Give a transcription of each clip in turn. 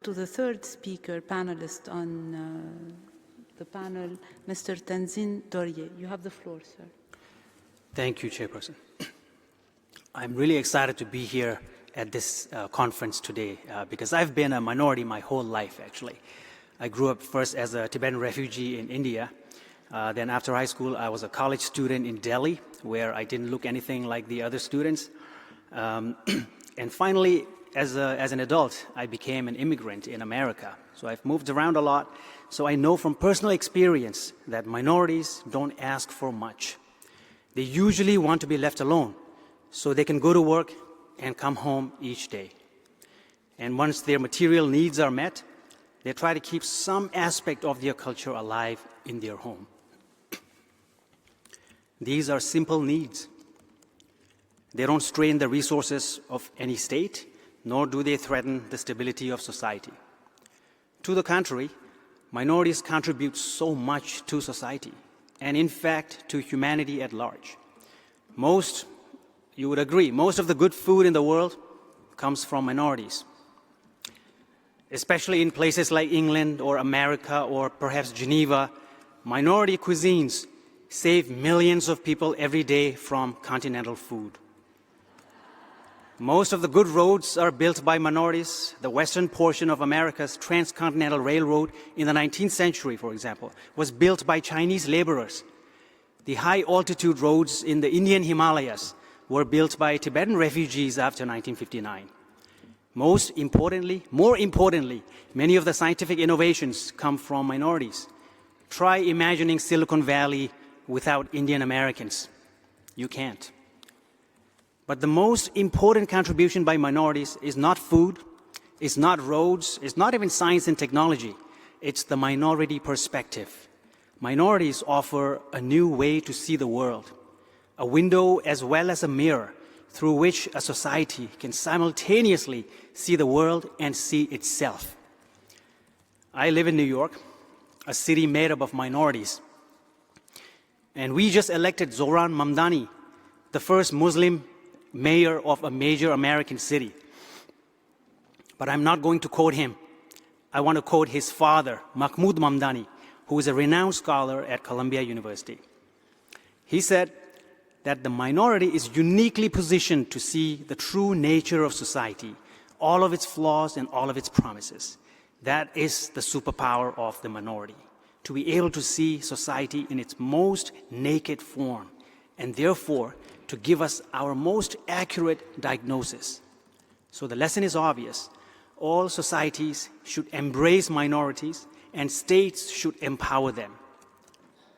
To the third speaker, panelist on the panel, Mr. Danzin Dorje. You have the floor, sir. Thank you, Chairperson. I'm really excited to be here at this conference today because I've been a minority my whole life, actually. I grew up first as a Tibetan refugee in India. Then after high school, I was a college student in Delhi, where I didn't look anything like the other students. And finally, as an adult, I became an immigrant in America. So I've moved around a lot. So I know from personal experience that minorities don't ask for much. They usually want to be left alone so they can go to work and come home each day. And once their material needs are met, they try to keep some aspect of their culture alive in their home. These are simple needs. They don't strain the resources of any state, nor do they threaten the stability of society. To the contrary, minorities contribute so much to society, and in fact, to humanity at large. You would agree, most of the good food in the world comes from minorities. Especially in places like England or America or perhaps Geneva, minority cuisines save millions of people every day from continental food. Most of the good roads are built by minorities. The western portion of America's transcontinental railroad in the 19th century, for example, was built by Chinese laborers. The high-altitude roads in the Indian Himalayas were built by Tibetan refugees after 1959. More importantly, many of the scientific innovations come from minorities. Try imagining Silicon Valley without Indian Americans. You can't. But the most important contribution by minorities is not food, it's not roads, it's not even science and technology. It's the minority perspective. Minorities offer a new way to see the world, a window as well as a mirror through which a society can simultaneously see the world and see itself. I live in New York, a city made up of minorities. And we just elected Zohran Mamdani, the first Muslim mayor of a major American city. But I'm not going to quote him. I want to quote his father, Mahmoud Mamdani, who is a renowned scholar at Columbia University. He said that the minority is uniquely positioned to see the true nature of society, all of its flaws and all of its promises. That is the superpower of the minority, to be able to see society in its most naked form, and therefore to give us our most accurate diagnosis. So the lesson is obvious. All societies should embrace minorities, and states should empower them.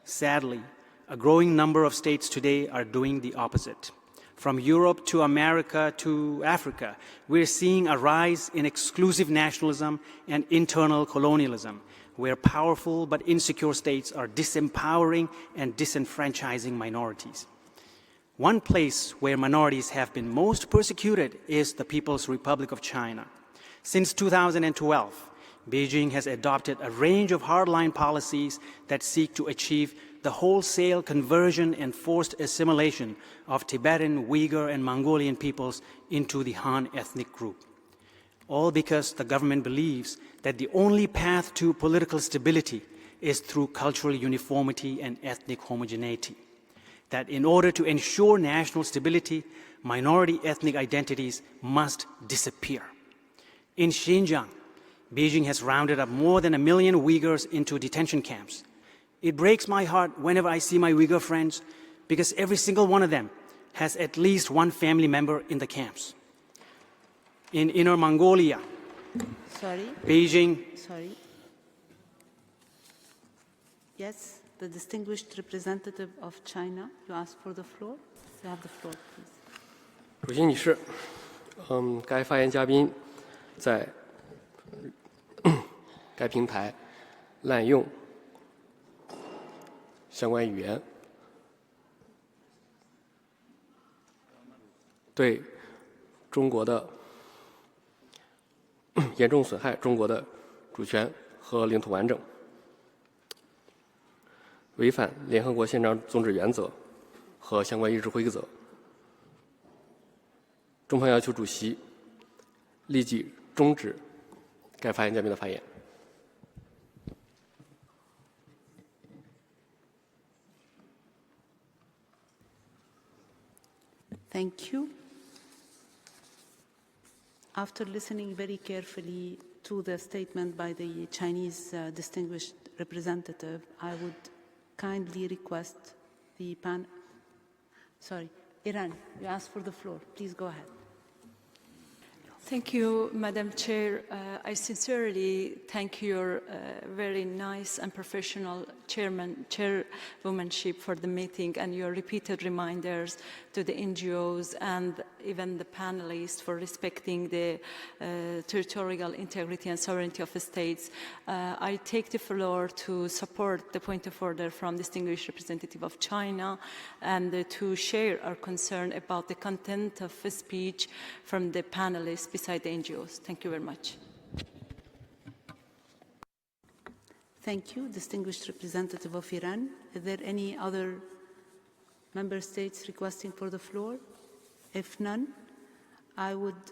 Sadly, a growing number of states today are doing the opposite. From Europe to America to Africa, we're seeing a rise in exclusive nationalism and internal colonialism, where powerful but insecure states are disempowering and disenfranchising minorities. One place where minorities have been most persecuted is the People's Republic of China. Since 2012, Beijing has adopted a range of hardline policies that seek to achieve the wholesale conversion and forced assimilation of Tibetan, Uyghur, and Mongolian peoples into the Han ethnic group. All because the government believes that the only path to political stability is through cultural uniformity and ethnic homogeneity. That in order to ensure national stability, minority ethnic identities must disappear. In Xinjiang, Beijing has rounded up more than 1 million Uyghurs into detention camps. It breaks my heart whenever I see my Uyghur friends because every single one of them has at least one family member in the camps. In Inner Mongolia, Beijing... Sorry. Yes, the distinguished representative of China, you asked for the floor. You have the floor, please. 主席女士，该发言嘉宾在该平台滥用相关语言，对中国的严重损害中国的主权和领土完整，违反联合国宪章宗旨原则和相关议事规则。中方要求主席立即终止该发言嘉宾的发言。Thank you. After listening very carefully to the statement by the Chinese distinguished representative, I would kindly request the Iran, you asked for the floor. Please go ahead. Thank you, Madam Chair. I sincerely thank your very nice and professional chairwomanship for the meeting and your repeated reminders to the NGOs and even the panelists for respecting the territorial integrity and sovereignty of the states. I take the floor to support the point of order from distinguished representative of China and to share our concern about the content of speech from the panelists beside the NGOs. Thank you very much. Thank you, distinguished representative of Iran. Is there any other member states requesting for the floor? If none, I would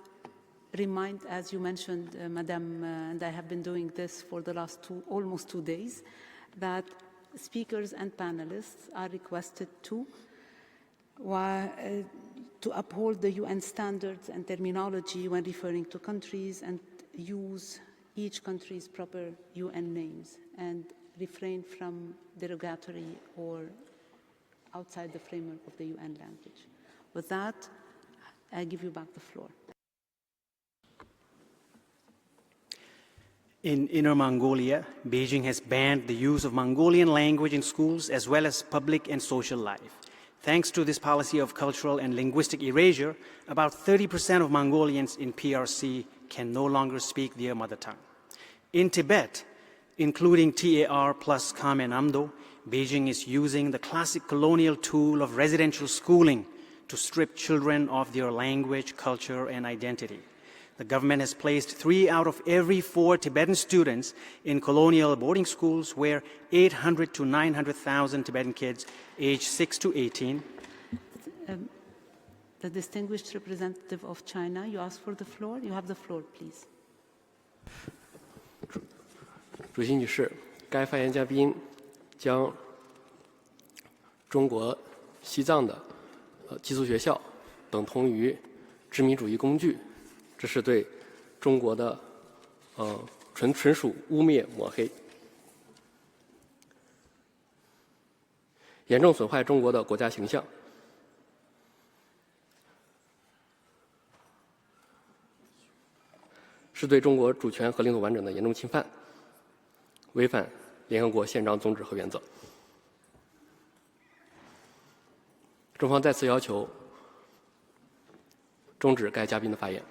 remind, as you mentioned, Madam, and I have been doing this for the last almost 2 days, that speakers and panelists are requested to uphold the UN standards and terminology when referring to countries and use each country's proper UN names and refrain from derogatory or outside the framework of the UN language. With that, I give you back the floor. In Inner Mongolia, Beijing has banned the use of Mongolian language in schools as well as public and social life. Thanks to this policy of cultural and linguistic erasure, about 30% of Mongolians in PRC can no longer speak their mother tongue. In Tibet, including TAR plus Khmer Namdo, Beijing is using the classic colonial tool of residential schooling to strip children of their language, culture, and identity. The government has placed 3 out of every 4 Tibetan students in colonial boarding schools where 800 to 900,000 Tibetan kids aged 6 to 18. The distinguished representative of China, you asked for the floor. You have the floor, please. 主席女士，该发言嘉宾将中国西藏的寄宿学校等同于殖民主义工具，这是对中国的纯属污蔑抹黑，严重损坏中国的国家形象，是对中国主权和领土完整的严重侵犯，违反联合国宪章宗旨和原则。中方再次要求终止该嘉宾的发言。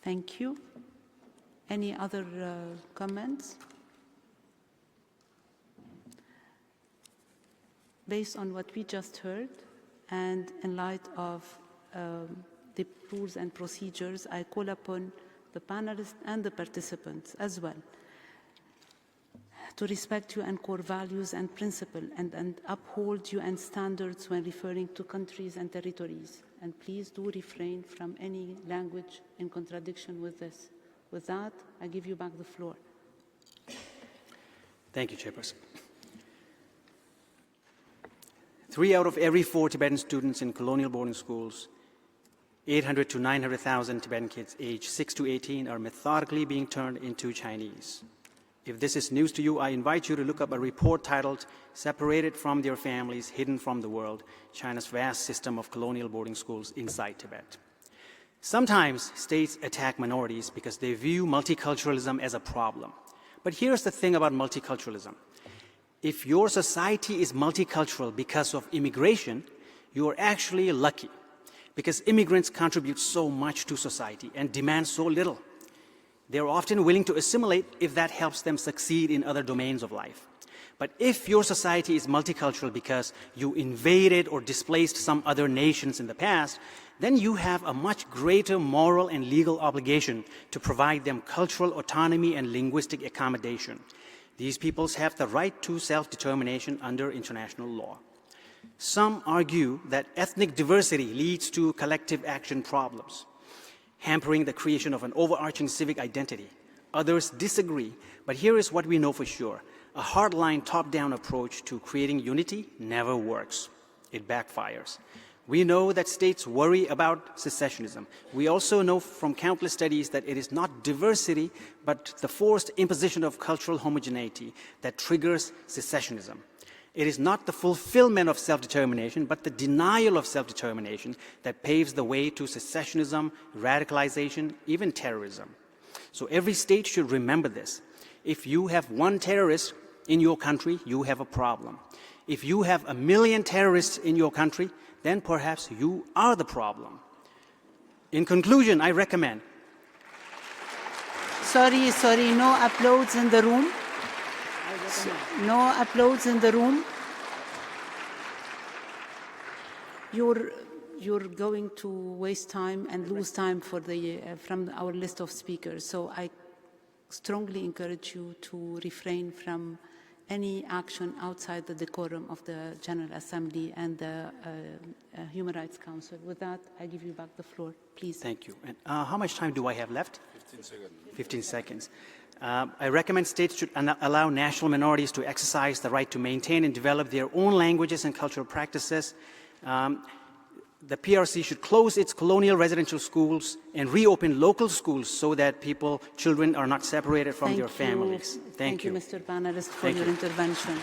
Thank you. Any other comments? Based on what we just heard, and in light of the rules and procedures, I call upon the panelists and the participants as well to respect UN core values and principles and uphold UN standards when referring to countries and territories. And please do refrain from any language in contradiction with this. With that, I give you back the floor. Thank you, Chairperson. 3 out of every 4 Tibetan students in colonial boarding schools, 800 to 900,000 Tibetan kids aged 6 to 18 are methodically being turned into Chinese. If this is news to you, I invite you to look up a report titled Separated from Their Families, Hidden from the World, China's Vast System of Colonial Boarding Schools Inside Tibet. Sometimes states attack minorities because they view multiculturalism as a problem. But here's the thing about multiculturalism. If your society is multicultural because of immigration, you are actually lucky because immigrants contribute so much to society and demand so little. They're often willing to assimilate if that helps them succeed in other domains of life. But if your society is multicultural because you invaded or displaced some other nations in the past, then you have a much greater moral and legal obligation to provide them cultural autonomy and linguistic accommodation. These peoples have the right to self-determination under international law. Some argue that ethnic diversity leads to collective action problems, hampering the creation of an overarching civic identity. Others disagree, but here is what we know for sure. A hardline top-down approach to creating unity never works. It backfires. We know that states worry about secessionism. We also know from countless studies that it is not diversity, but the forced imposition of cultural homogeneity that triggers secessionism. It is not the fulfillment of self-determination, but the denial of self-determination that paves the way to secessionism, radicalization, even terrorism. So every state should remember this. If you have one terrorist in your country, you have a problem. If you have 1 million terrorists in your country, then perhaps you are the problem. In conclusion, I recommend. Sorry, no applause in the room. No applause in the room. You're going to waste time and lose time for from our list of speakers. So I strongly encourage you to refrain from any action outside the decorum of the General Assembly and the Human Rights Council. With that, I give you back the floor, please. Thank you. And how much time do I have left? 15 seconds. 15 seconds. I recommend states should allow national minorities to exercise the right to maintain and develop their own languages and cultural practices. The PRC should close its colonial residential schools and reopen local schools so that children are not separated from their families. Thank you, Mr. Panelist, for your intervention.